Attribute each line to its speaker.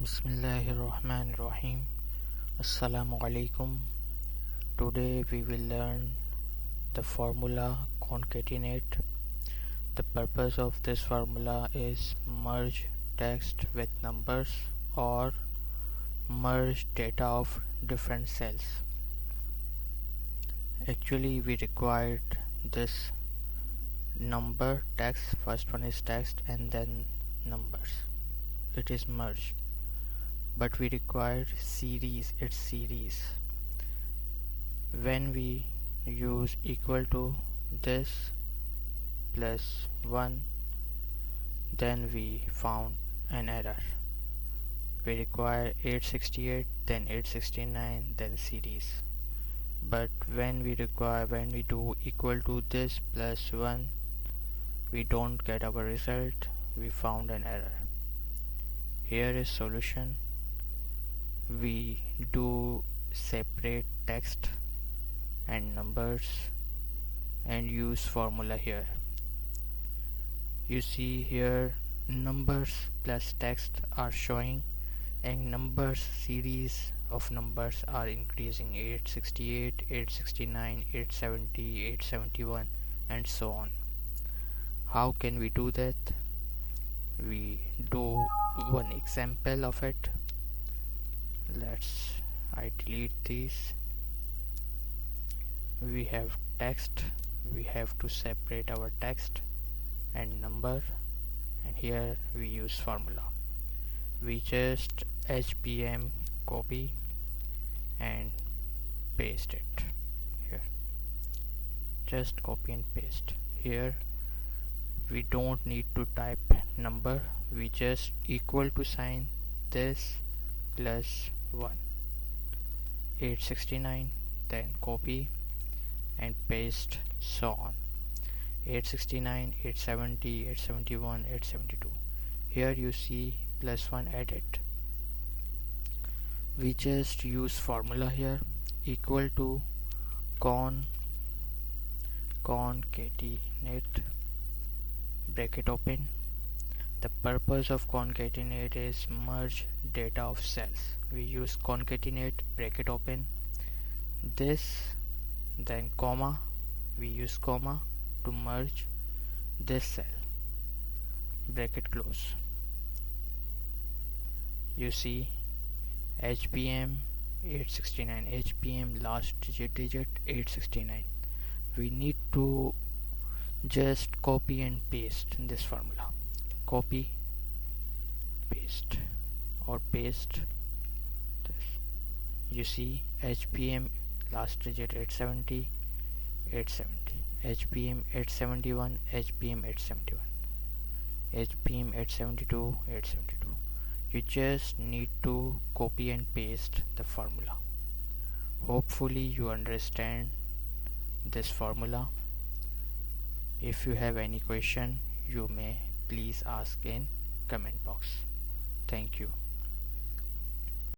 Speaker 1: Bismillahirrahmanirrahim. Assalamu alaikum. Today we will learn the formula concatenate. The purpose of this formula is merge text with numbers or merge data of different cells. Actually, we required this number text. First one is text and then numbers. It is merged. But we require series, its series. When we use equal to this plus 1, then we found an error. We require 868, then 869, then series. But when we do equal to this plus 1, we don't get our result. We found an error. Here is solution. We do separate text and numbers and use formula here. You see here numbers plus text are showing and numbers series of numbers are increasing 868, 869, 870, 871 and so on. How can we do that? We do one example of it. I delete these. We have text, we have to separate our text and number, and here we use formula. We just HBM copy and paste it here. Just copy and paste. Here we don't need to type number, we just equal to sign this plus 1, 869, then copy and paste, so on. 869, 870, 871, 872. Here you see plus 1 added. We just use formula here, equal to concatenate, bracket open. The purpose of concatenate is merge data of cells. We use concatenate, bracket open, this, then comma. We use comma to merge this cell, bracket close. You see HBM 869, HBM last digit 869. We need to just copy and paste in this formula. Copy, paste, or paste this. You see HBM last digit 870, 870, HBM 871, HBM 871, HBM 872, 872. You just need to copy and paste the formula. Hopefully you understand this formula. If you have any question, you may please ask in comment box. Thank you.